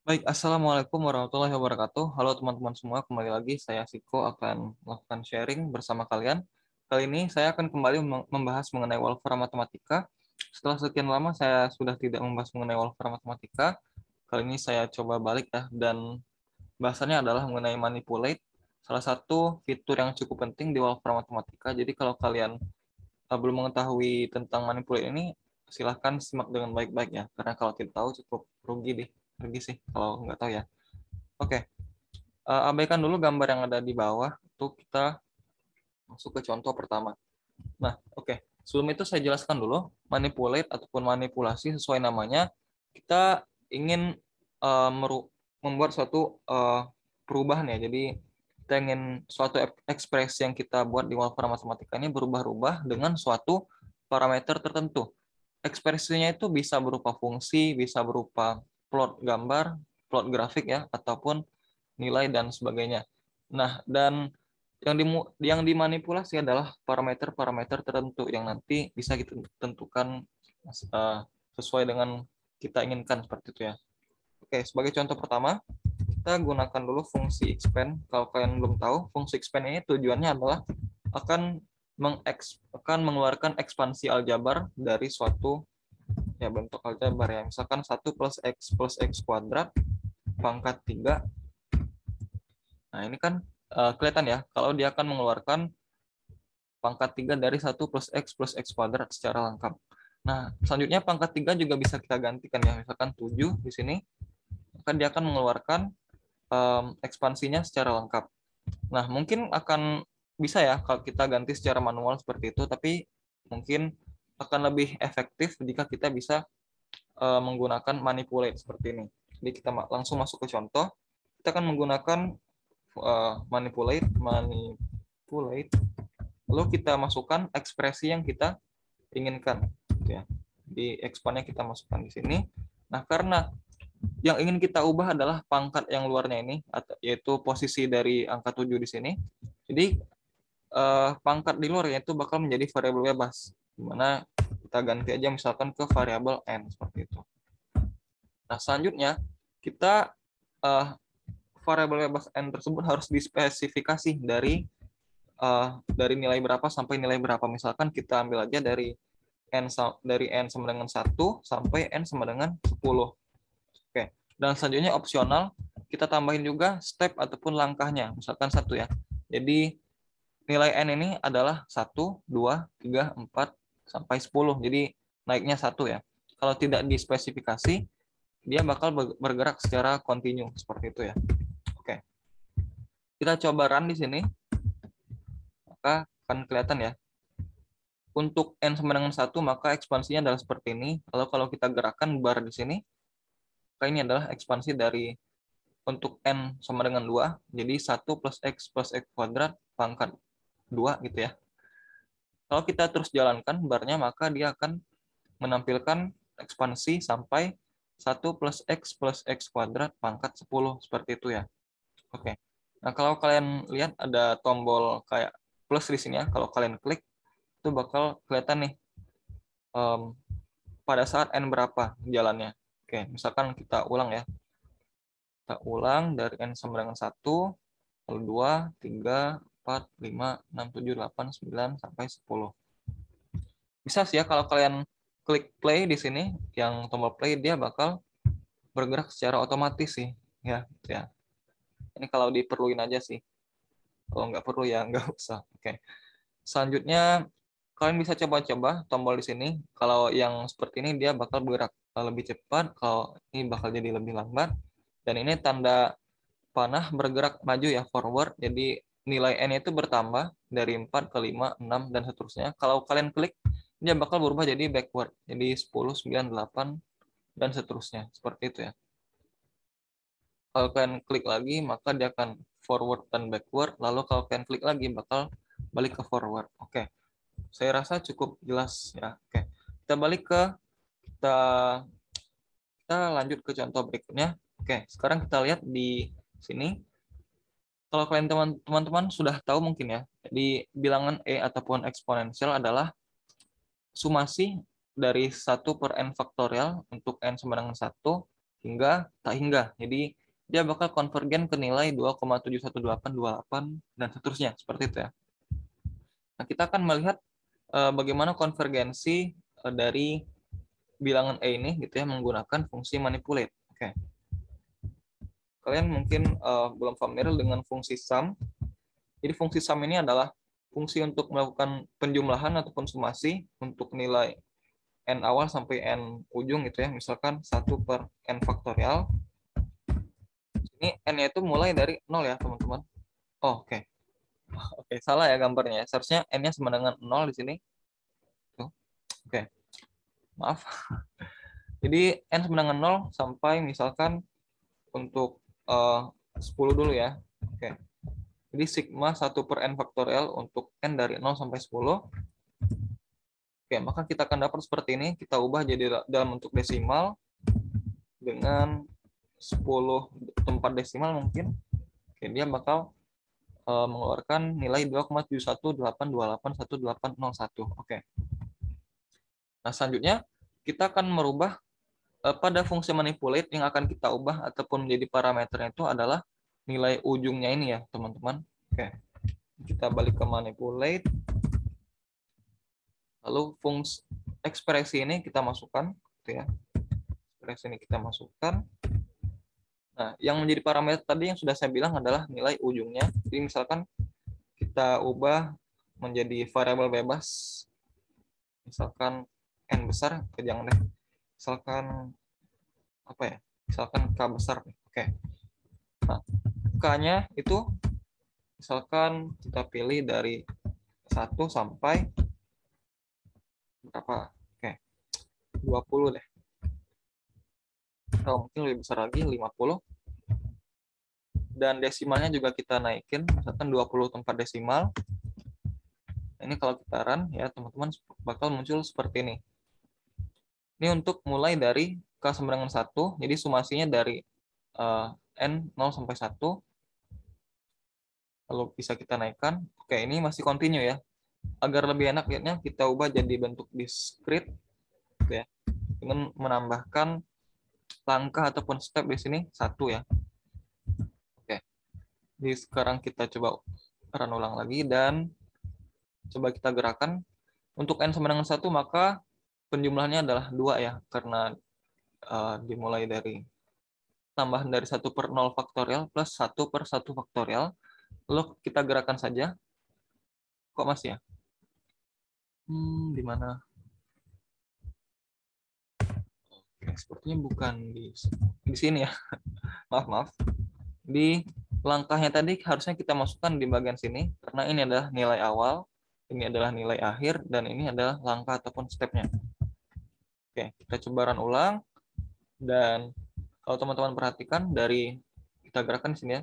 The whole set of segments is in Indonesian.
Baik, Assalamualaikum warahmatullahi wabarakatuh. Halo teman-teman semua, kembali lagi saya Siko akan melakukan sharing bersama kalian. Kali ini saya akan kembali membahas mengenai Wolfram Matematika. Setelah sekian lama saya sudah tidak membahas mengenai Wolfram Matematika, kali ini saya coba balik ya, dan bahasannya adalah mengenai manipulate, salah satu fitur yang cukup penting di Wolfram Matematika. Jadi kalau kalian belum mengetahui tentang manipulate ini, silahkan simak dengan baik-baik ya, karena kalau tidak tahu cukup rugi sih kalau nggak tahu ya. Oke, abaikan dulu gambar yang ada di bawah, untuk kita masuk ke contoh pertama. Nah, oke. Sebelum itu saya jelaskan dulu, manipulate ataupun manipulasi sesuai namanya, kita ingin membuat suatu perubahan ya. Jadi kita ingin suatu ekspresi yang kita buat di Wolfram Matematika ini berubah-ubah dengan suatu parameter tertentu. Ekspresinya itu bisa berupa fungsi, bisa berupa plot gambar, plot grafik ya, ataupun nilai dan sebagainya. Nah, dan yang dimanipulasi adalah parameter-parameter tertentu yang nanti bisa kita tentukan sesuai dengan kita inginkan seperti itu ya. Oke, sebagai contoh pertama, kita gunakan dulu fungsi expand. Kalau kalian belum tahu, fungsi expand ini tujuannya adalah akan akan mengeluarkan ekspansi aljabar dari suatu ya bentuk aljabar ya. Misalkan 1 plus x kuadrat pangkat 3. Nah, ini kan kelihatan ya, kalau dia akan mengeluarkan pangkat 3 dari 1 plus x kuadrat secara lengkap. Nah, selanjutnya pangkat 3 juga bisa kita gantikan ya, misalkan 7 di sini, maka dia akan mengeluarkan ekspansinya secara lengkap. Nah, mungkin akan bisa ya kalau kita ganti secara manual seperti itu, tapi mungkin akan lebih efektif jika kita bisa menggunakan manipulate seperti ini. Jadi kita langsung masuk ke contoh. Kita akan menggunakan manipulate, lalu kita masukkan ekspresi yang kita inginkan, gitu ya. Di expannya kita masukkan di sini. Nah, karena yang ingin kita ubah adalah pangkat yang luarnya ini, yaitu posisi dari angka 7 di sini. Jadi pangkat di luar itu bakal menjadi variabel bebas, dimana kita ganti aja misalkan ke variabel n seperti itu. Nah, selanjutnya kita variabel bebas n tersebut harus dispesifikasi dari nilai berapa sampai nilai berapa. Misalkan kita ambil aja dari n sama dengan 1 sampai n sama dengan 10. Oke. Dan selanjutnya opsional, kita tambahin juga step ataupun langkahnya. Misalkan 1 ya. Jadi nilai n ini adalah 1, 2, 3, 4, sampai 10. Jadi naiknya 1 ya. Kalau tidak dispesifikasi, dia bakal bergerak secara kontinu seperti itu ya. Oke. Kita coba run di sini. Maka akan kelihatan ya. Untuk n sama dengan 1, maka ekspansinya adalah seperti ini. Lalu kalau kita gerakkan bar di sini, maka ini adalah ekspansi dari untuk n sama dengan 2. Jadi 1 plus x kuadrat pangkat 2 gitu ya. Kalau kita terus jalankan barnya, maka dia akan menampilkan ekspansi sampai 1 plus x kuadrat pangkat 10. Seperti itu ya. Oke. Nah, kalau kalian lihat ada tombol kayak plus di sini ya. Kalau kalian klik, itu bakal kelihatan nih pada saat n berapa jalannya. Oke, misalkan kita ulang ya. Kita ulang dari n sama dengan 1, lalu 2, 3, 4, 5, 6, 7, 8, 9, sampai 10. Bisa sih ya kalau kalian klik play di sini, yang tombol play, dia bakal bergerak secara otomatis sih. Ya, gitu ya. Ini kalau diperluin aja sih. Kalau nggak perlu ya nggak usah. Oke. Selanjutnya, kalian bisa coba-coba tombol di sini. Kalau yang seperti ini dia bakal bergerak lebih cepat, kalau ini bakal jadi lebih lambat. Dan ini tanda panah bergerak maju ya, forward. Jadi nilai n itu bertambah dari 4 ke 5, 6, dan seterusnya. Kalau kalian klik, dia bakal berubah jadi backward. Jadi 10, 9, 8, dan seterusnya. Seperti itu ya. Kalau kalian klik lagi, maka dia akan forward dan backward. Lalu kalau kalian klik lagi, bakal balik ke forward. Oke. Saya rasa cukup jelas ya. Oke. Kita balik ke kita kita lanjut ke contoh berikutnya. Oke, sekarang kita lihat di sini. Kalau kalian teman-teman sudah tahu mungkin ya, jadi bilangan E ataupun eksponensial adalah sumasi dari 1 per n faktorial untuk n sama dengan 1 hingga tak hingga. Jadi dia bakal konvergen ke nilai 2,71828 dan seterusnya, seperti itu ya. Nah, kita akan melihat bagaimana konvergensi dari bilangan E ini gitu ya menggunakan fungsi manipulate. Oke. Kalian mungkin belum familiar dengan fungsi sum. Jadi fungsi sum ini adalah fungsi untuk melakukan penjumlahan ataupun sumasi untuk nilai n awal sampai n ujung gitu ya. Misalkan 1 per n faktorial. Ini n-nya itu mulai dari 0 ya, teman-teman. Oh, oke. Oke, salah ya gambarnya. Seharusnya n-nya sama dengan 0 di sini. Tuh. Oke. Maaf. Jadi n sama dengan 0 sampai misalkan untuk 10 dulu ya. Oke. Jadi sigma 1 per n faktorial untuk n dari 0 sampai 10. Oke, maka kita akan dapat seperti ini. Kita ubah jadi dalam bentuk desimal dengan 10 tempat desimal mungkin. Oke, dia bakal mengeluarkan nilai 2,718281801. Oke. Nah, selanjutnya kita akan merubah pada fungsi manipulate yang akan kita ubah ataupun menjadi parameternya itu adalah nilai ujungnya ini ya, teman-teman. Oke. Kita balik ke manipulate. Lalu fungsi ekspresi ini kita masukkan, gitu ya. Ekspresi ini kita masukkan. Nah, yang menjadi parameter tadi yang sudah saya bilang adalah nilai ujungnya. Jadi misalkan kita ubah menjadi variabel bebas, misalkan n besar, jangan deh. Misalkan apa ya? Misalkan k besar. Oke. Nah, k-nya itu misalkan kita pilih dari 1 sampai berapa? Oke. 20 deh. Atau mungkin lebih besar lagi 50. Dan desimalnya juga kita naikin, misalkan 20 tempat desimal. Ini kalau kita run ya teman-teman bakal muncul seperti ini. Ini untuk mulai dari k sama dengan 1, jadi sumasinya dari n 0 sampai 1. Lalu bisa kita naikkan. Oke, ini masih continue ya. Agar lebih enak lihatnya, kita ubah jadi bentuk discrete gitu ya. Dengan menambahkan langkah ataupun step di sini 1 ya. Oke. Jadi sekarang kita coba run ulang lagi dan coba kita gerakan. Untuk n sama dengan 1 maka penjumlahannya adalah 2 ya, karena dimulai dari tambahan dari 1 per 0 faktorial plus 1 per 1 faktorial. Lalu kita gerakan saja. Kok masih ya? Di mana? Oke, sepertinya bukan di sini ya. Maaf. Di langkahnya tadi harusnya kita masukkan di bagian sini, karena ini adalah nilai awal, ini adalah nilai akhir, dan ini adalah langkah ataupun stepnya. Oke, kita coba run ulang. Dan kalau teman-teman perhatikan dari kita gerakan di sini ya,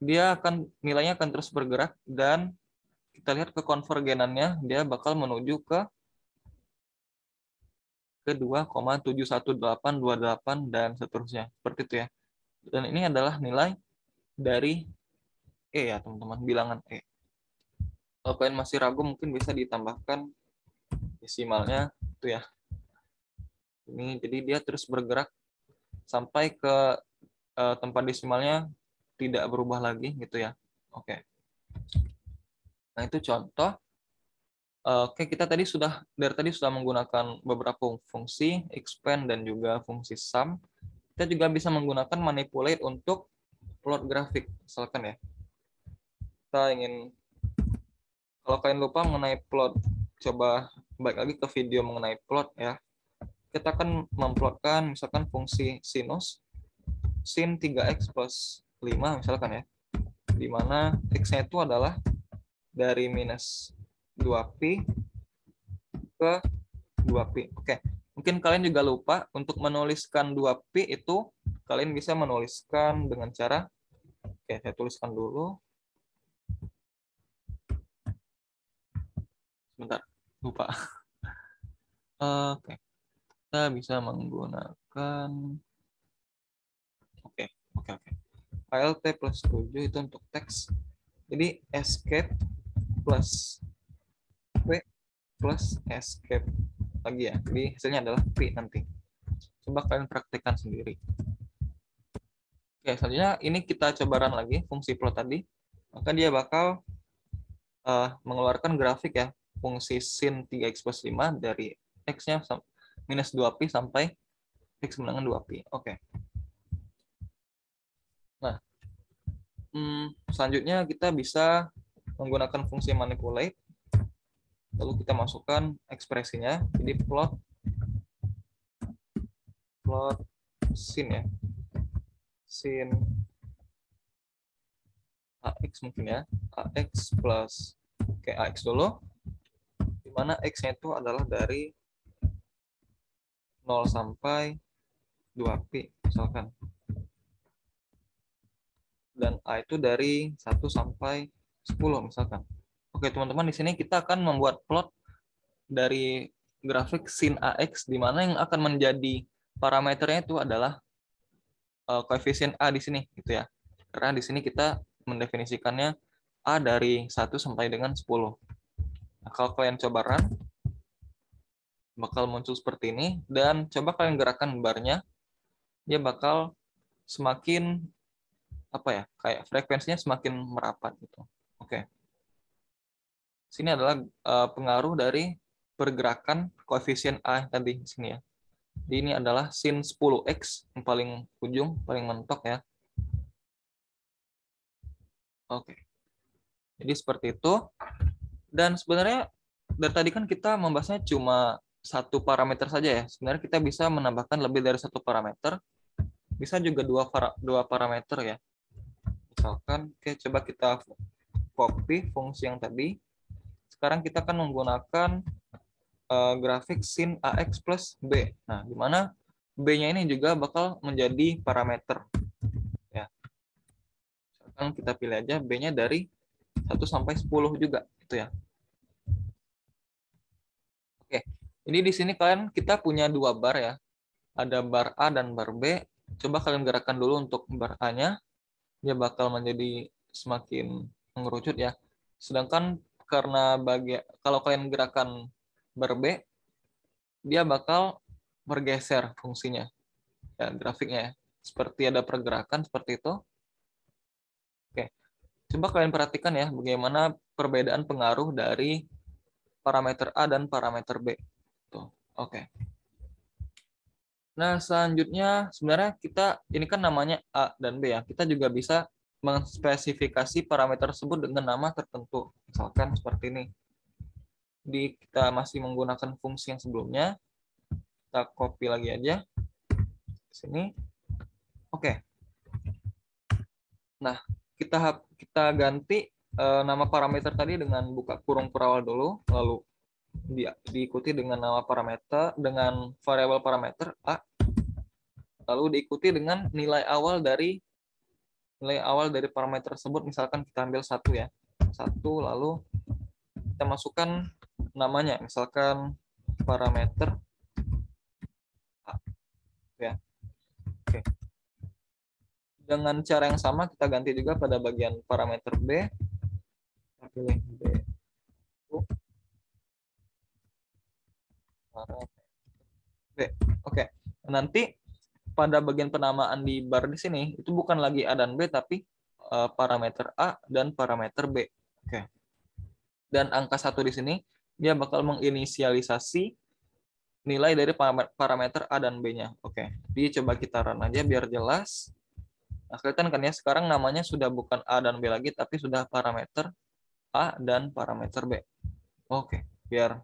dia akan nilainya akan terus bergerak dan kita lihat ke konvergenannya dia bakal menuju ke 2,71828 dan seterusnya. Seperti itu ya. Dan ini adalah nilai dari E ya, teman-teman, bilangan E. Kalau kalian masih ragu mungkin bisa ditambahkan desimalnya itu ya. Ini jadi dia terus bergerak sampai ke tempat desimalnya tidak berubah lagi gitu ya. Oke. Nah, itu contoh. Oke, kita dari tadi sudah menggunakan beberapa fungsi, expand dan juga fungsi sum. Kita juga bisa menggunakan manipulate untuk plot grafik, misalkan ya. Kita ingin, kalau kalian lupa mengenai plot, coba balik lagi ke video mengenai plot ya. Kita akan memplotkan misalkan fungsi sinus, sin 3x plus 5 misalkan ya. Di mana x-nya itu adalah dari minus 2pi ke 2pi. Oke, mungkin kalian juga lupa untuk menuliskan 2pi itu kalian bisa menuliskan dengan cara, oke, saya tuliskan dulu. Sebentar, lupa. Oke, kita bisa menggunakan, oke. ALT plus 7 itu untuk teks. Jadi escape plus P plus escape lagi ya. Jadi hasilnya adalah P nanti. Coba kalian praktekkan sendiri. Oke, selanjutnya ini kita coba run lagi fungsi plot tadi. Maka dia bakal mengeluarkan grafik ya, fungsi sin 3x plus 5 dari x-nya minus 2pi sampai x dengan 2pi. Oke. Nah, selanjutnya kita bisa menggunakan fungsi manipulate. Lalu kita masukkan ekspresinya. Jadi plot sin ya. Sin AX mungkin ya. AX plus AX dulu. Di mana X-nya itu adalah dari 0 sampai 2pi misalkan. Dan A itu dari 1 sampai 10 misalkan. Oke, teman-teman, di sini kita akan membuat plot dari grafik sin AX di mana yang akan menjadi parameternya itu adalah koefisien A di sini gitu ya. Karena di sini kita mendefinisikannya A dari 1 sampai dengan 10. Nah, kalau kalian coba run bakal muncul seperti ini dan coba kalian gerakkan barnya, dia bakal semakin apa ya, kayak frekuensinya semakin merapat gitu. Oke. Sini adalah pengaruh dari pergerakan koefisien A tadi di sini ya. Jadi ini adalah sin 10x yang paling ujung, paling mentok ya. Oke. Jadi seperti itu. Dan sebenarnya dari tadi kan kita membahasnya cuma satu parameter saja ya. Sebenarnya kita bisa menambahkan lebih dari satu parameter. Bisa juga dua parameter ya. Misalkan, oke, coba kita copy fungsi yang tadi. Sekarang kita akan menggunakan grafik sin AX plus B. Nah, di mana B-nya ini juga bakal menjadi parameter. Ya. Sekarang kita pilih aja B-nya dari 1 sampai 10 juga. Gitu ya. Oke, jadi di sini kita punya dua bar ya. Ada bar A dan bar B. Coba kalian gerakkan dulu untuk bar A-nya. Dia bakal menjadi semakin mengerucut ya. Sedangkan karena kalau kalian gerakan bar B, dia bakal bergeser fungsinya. Ya, grafiknya ya. Seperti ada pergerakan seperti itu. Oke. Coba kalian perhatikan ya bagaimana perbedaan pengaruh dari parameter A dan parameter B. Tuh. Oke. Nah, selanjutnya sebenarnya ini kan namanya A dan B ya. Kita juga bisa menspesifikasi parameter tersebut dengan nama tertentu. Misalkan seperti ini. Jadi kita masih menggunakan fungsi yang sebelumnya. Kita copy lagi aja. Sini. Oke. Nah, kita ganti nama parameter tadi dengan buka kurung perawal dulu, lalu diikuti dengan nama parameter dengan variabel parameter A, lalu diikuti dengan nilai awal dari parameter tersebut. Misalkan kita ambil 1 ya, 1, lalu kita masukkan namanya, misalkan parameter A ya. Oke. Dengan cara yang sama kita ganti juga pada bagian parameter B. Kita pilih B. B. Oke. Nanti pada bagian penamaan di bar di sini itu bukan lagi A dan B tapi parameter A dan parameter B. Oke. Dan angka 1 di sini dia bakal menginisialisasi nilai dari parameter A dan B-nya. Oke. Jadi coba kita run aja biar jelas. Nah, kelihatan kan ya sekarang namanya sudah bukan A dan B lagi tapi sudah parameter A dan parameter B. Oke, biar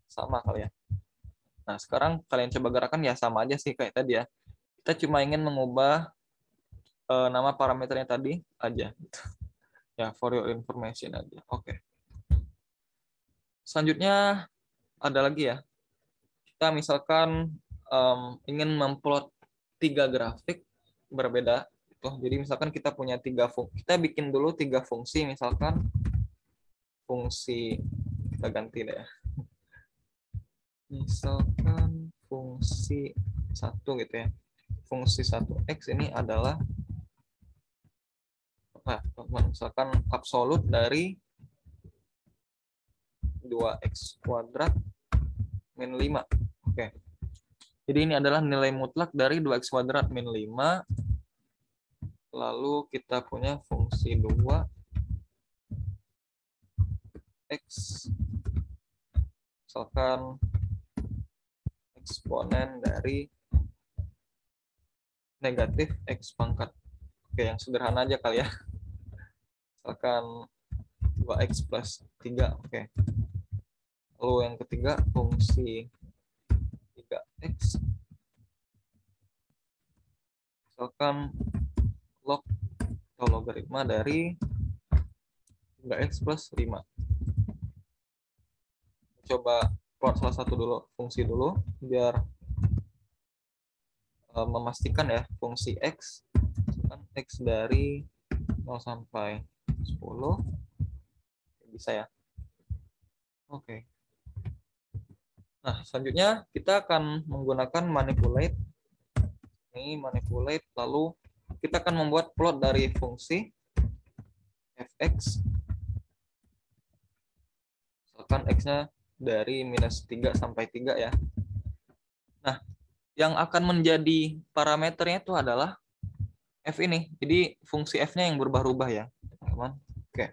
sama kali ya. Nah, sekarang kalian coba gerakan ya sama aja sih kayak tadi ya. Kita cuma ingin mengubah nama parameternya tadi aja. Ya, for your information aja. Oke. Selanjutnya ada lagi ya. Kita misalkan ingin memplot 3 grafik berbeda. Jadi misalkan kita punya 3 fungsi. Kita bikin dulu 3 fungsi, misalkan fungsi, kita ganti deh ya. Misalkan fungsi 1 gitu ya. Fungsi 1x ini adalah misalkan absolut dari 2x kuadrat min 5. Oke. Jadi ini adalah nilai mutlak dari 2x kuadrat min 5 Lalu kita punya fungsi 2 X, misalkan eksponen dari negatif X pangkat. Oke, yang sederhana aja kali ya. Misalkan 2X plus 3. Oke. Lalu yang ketiga, fungsi 3X. Misalkan log atau logaritma dari 3X plus 5. Coba plot salah satu dulu, fungsi dulu, biar memastikan ya, fungsi X. Misalkan X dari 0 sampai 10. Bisa ya. Oke. Nah, selanjutnya kita akan menggunakan manipulate. Ini manipulate, lalu kita akan membuat plot dari fungsi fx. Misalkan x-nya dari minus 3 sampai 3 ya. Nah, yang akan menjadi parameternya itu adalah f ini. Jadi fungsi f-nya yang berubah-ubah ya, teman-teman. Oke.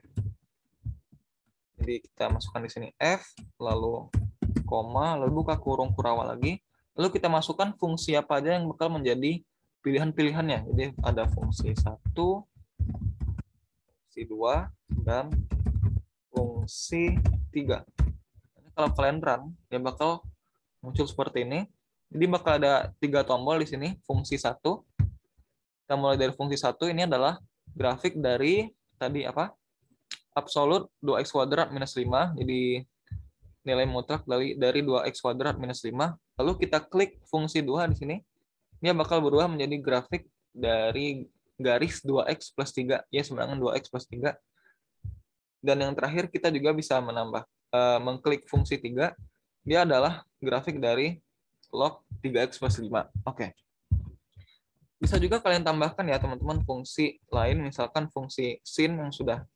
Jadi kita masukkan di sini f, lalu koma, lalu buka kurung Kurawal lagi. Lalu kita masukkan fungsi apa aja yang bakal menjadi pilihan-pilihannya. Jadi ada fungsi 1, fungsi 2, dan fungsi 3. Ini kalau kalian run, dia bakal muncul seperti ini. Jadi bakal ada 3 tombol di sini, fungsi 1. Kita mulai dari fungsi 1, ini adalah grafik dari tadi apa? Absolut 2x kuadrat minus 5. Jadi nilai mutlak dari 2x kuadrat minus 5. Lalu kita klik fungsi 2 di sini. Dia bakal berubah menjadi grafik dari garis 2x plus 3. Ya, sebenarnya 2x plus 3. Dan yang terakhir kita juga bisa mengklik fungsi 3. Dia adalah grafik dari log 3x plus 5. Oke. Bisa juga kalian tambahkan ya teman-teman fungsi lain, misalkan fungsi sin yang sudah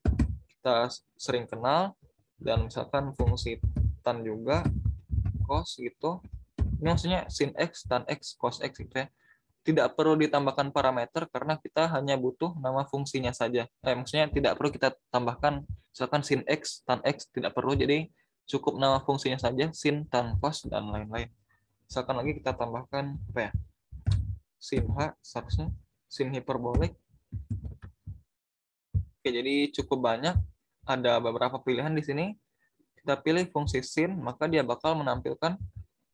kita sering kenal, dan misalkan fungsi tan juga, cos gitu. Ini maksudnya sin x, tan x, cos x gitu ya. Tidak perlu ditambahkan parameter karena kita hanya butuh nama fungsinya saja. Maksudnya tidak perlu kita tambahkan misalkan sin x, tan x, tidak perlu. Jadi cukup nama fungsinya saja, sin, tan, cos, dan lain-lain. Misalkan lagi kita tambahkan apa ya? Sin h, seharusnya sin hiperbolik. Oke, jadi cukup banyak. Ada beberapa pilihan di sini. Kita pilih fungsi sin, maka dia bakal menampilkan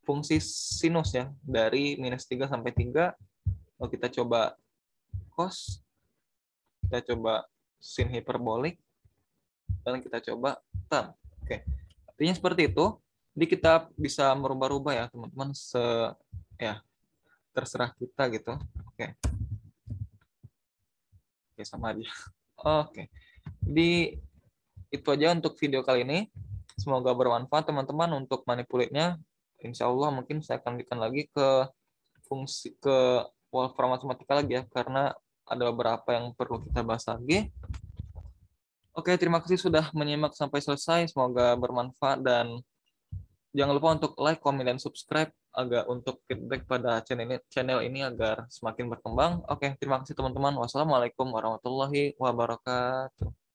fungsi sinus ya, dari minus 3 sampai 3. Lalu kita coba cos, kita coba sin hiperbolik, dan kita coba tan. Oke, artinya seperti itu. Jadi kita bisa merubah-rubah ya teman-teman, ya terserah kita gitu. Oke, sama aja. Oke, jadi itu aja untuk video kali ini. Semoga bermanfaat teman-teman untuk manipulate-nya. Insya Allah mungkin saya akan lanjutkan lagi ke Wolfram matematika lagi ya, karena ada beberapa yang perlu kita bahas lagi. Oke, terima kasih sudah menyimak sampai selesai. Semoga bermanfaat, dan jangan lupa untuk like, komen, dan subscribe untuk feedback pada channel ini agar semakin berkembang. Oke, terima kasih teman-teman. Wassalamualaikum warahmatullahi wabarakatuh.